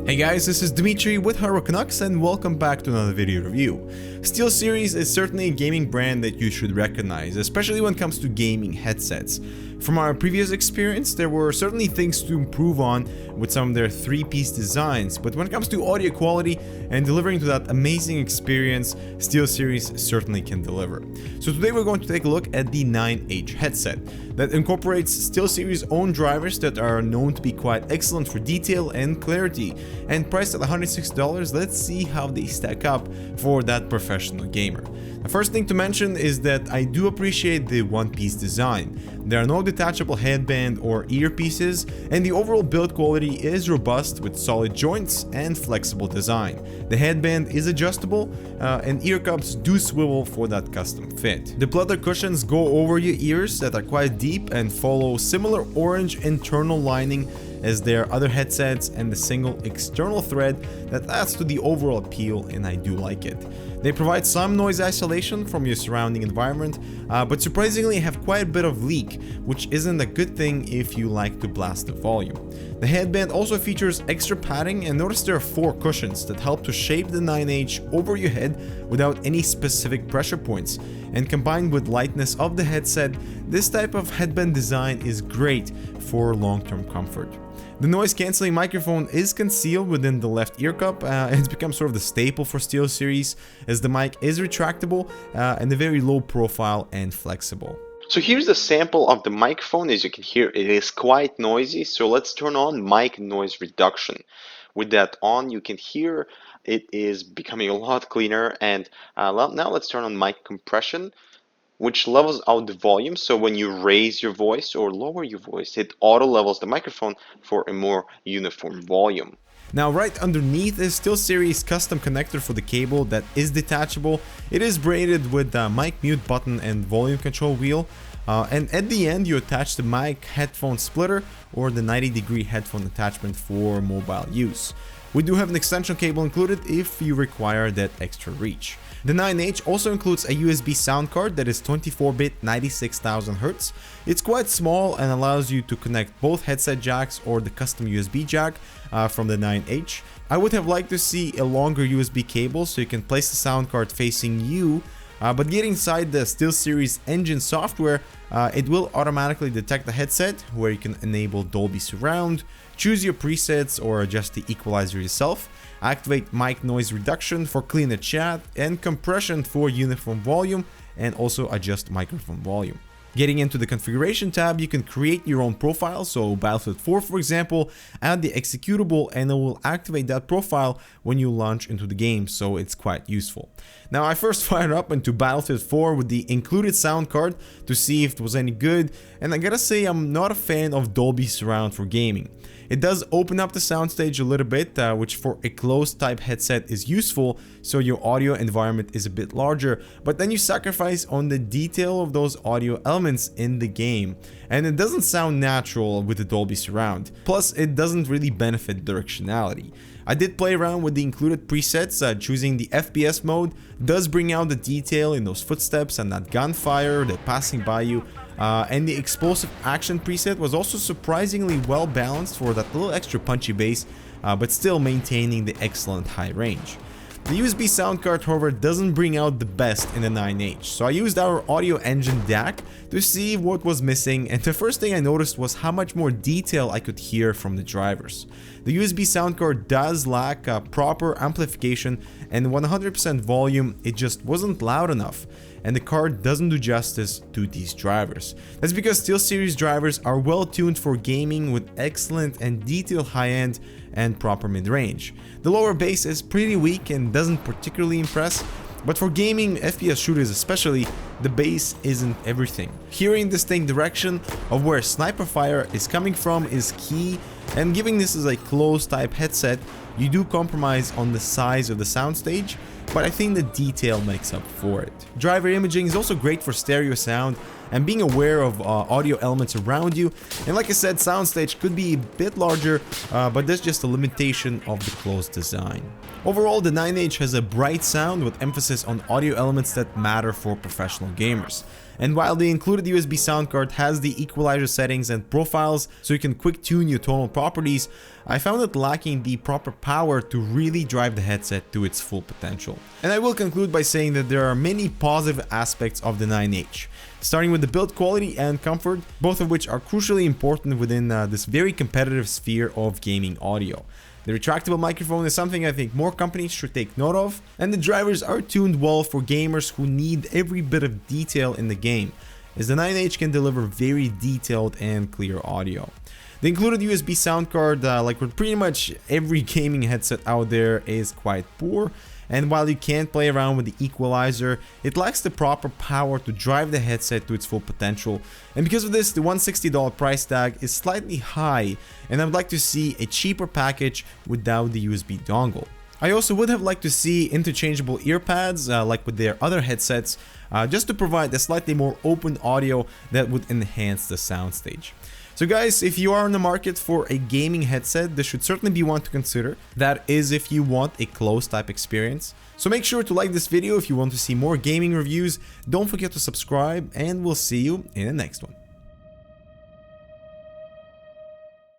Hey guys, this is Dimitri with Haro Canucks and welcome back to another video review. Steelseries is certainly a gaming brand that you should recognize, especially when it comes to gaming headsets. From our previous experience, there were certainly things to improve on with some of their three-piece designs, but when it comes to audio quality and delivering to that amazing experience, Steelseries certainly can deliver. So today we're going to take a look at the 9H headset that incorporates Steelseries' own drivers that are known to be quite excellent for detail and clarity, and priced at $106. Let's see how they stack up for that professional gamer. The first thing to mention is that I do appreciate the one-piece design. There are no detachable headband or earpieces, and the overall build quality is robust with solid joints and flexible design. The headband is adjustable, and ear cups do swivel for that custom fit. The pleather cushions go over your ears that are quite deep and follow similar orange internal lining as their other headsets, and the single external thread that adds to the overall appeal, and I do like it. They provide some noise isolation from your surrounding environment, but surprisingly have quite a bit of leak, which isn't a good thing if you like to blast the volume. The headband also features extra padding, and notice there are 4 cushions that help to shape the 9H over your head without any specific pressure points. And combined with lightness of the headset, this type of headband design is great for long-term comfort. The noise-canceling microphone is concealed within the left ear cup, and it's become sort of the staple for Steelseries, as the mic is retractable and a very low profile and flexible. So here's the sample of the microphone. As you can hear, it is quite noisy, so let's turn on mic noise reduction. With that on, you can hear it is becoming a lot cleaner, and now let's turn on mic compression, which levels out the volume, so when you raise your voice or lower your voice, it auto levels the microphone for a more uniform volume. Now right underneath is Steelseries custom connector for the cable that is detachable. It is braided with the mic mute button and volume control wheel, and at the end you attach the mic headphone splitter or the 90-degree headphone attachment for mobile use. We do have an extension cable included if you require that extra reach. The 9H also includes a USB sound card that is 24-bit 96,000 Hz. It's quite small and allows you to connect both headset jacks or the custom USB jack from the 9H. I would have liked to see a longer USB cable so you can place the sound card facing you, but getting inside the Steelseries engine software, it will automatically detect the headset, where you can enable Dolby Surround, choose your presets or adjust the equalizer yourself, activate mic noise reduction for cleaner chat, and compression for uniform volume, and also adjust microphone volume. Getting into the configuration tab, you can create your own profile, so Battlefield 4 for example, add the executable and it will activate that profile when you launch into the game, so it's quite useful. Now I first fired up into Battlefield 4 with the included sound card to see if it was any good, and I gotta say I'm not a fan of Dolby Surround for gaming. It does open up the soundstage a little bit, which for a closed type headset is useful, so your audio environment is a bit larger, but then you sacrifice on the detail of those audio elements in the game, and it doesn't sound natural with the Dolby Surround. Plus, it doesn't really benefit directionality. I did play around with the included presets. Choosing the FPS mode does bring out the detail in those footsteps and that gunfire that's passing by you. And the explosive action preset was also surprisingly well balanced for that little extra punchy bass, but still maintaining the excellent high range. The USB sound card, however, doesn't bring out the best in the 9H, so I used our audio engine DAC to see what was missing, and the first thing I noticed was how much more detail I could hear from the drivers. The USB sound card does lack proper amplification, and 100% volume, it just wasn't loud enough, and the card doesn't do justice to these drivers. That's because Steelseries drivers are well tuned for gaming with excellent and detailed high-end and proper mid-range. The lower bass is pretty weak and doesn't particularly impress, but for gaming, FPS shooters especially, the bass isn't everything. Hearing distinct direction of where sniper fire is coming from is key, and given this is a closed type headset, you do compromise on the size of the soundstage, but I think the detail makes up for it. Driver imaging is also great for stereo sound and being aware of audio elements around you, and like I said, soundstage could be a bit larger, but that's just a limitation of the closed design. Overall, the 9H has a bright sound with emphasis on audio elements that matter for professional gamers. And while the included USB sound card has the equalizer settings and profiles so you can quick tune your tonal properties, I found it lacking the proper power to really drive the headset to its full potential. And I will conclude by saying that there are many positive aspects of the 9H, starting with the build quality and comfort, both of which are crucially important within this very competitive sphere of gaming audio. The retractable microphone is something I think more companies should take note of, and the drivers are tuned well for gamers who need every bit of detail in the game, as the 9H can deliver very detailed and clear audio. The included USB sound card, like with pretty much every gaming headset out there, is quite poor, and while you can't play around with the equalizer, it lacks the proper power to drive the headset to its full potential, and because of this, the $160 price tag is slightly high, and I would like to see a cheaper package without the USB dongle. I also would have liked to see interchangeable ear pads, like with their other headsets, just to provide a slightly more open audio that would enhance the soundstage. So guys, if you are in the market for a gaming headset, this should certainly be one to consider. That is if you want a close type experience. So make sure to like this video if you want to see more gaming reviews. Don't forget to subscribe, and we'll see you in the next one.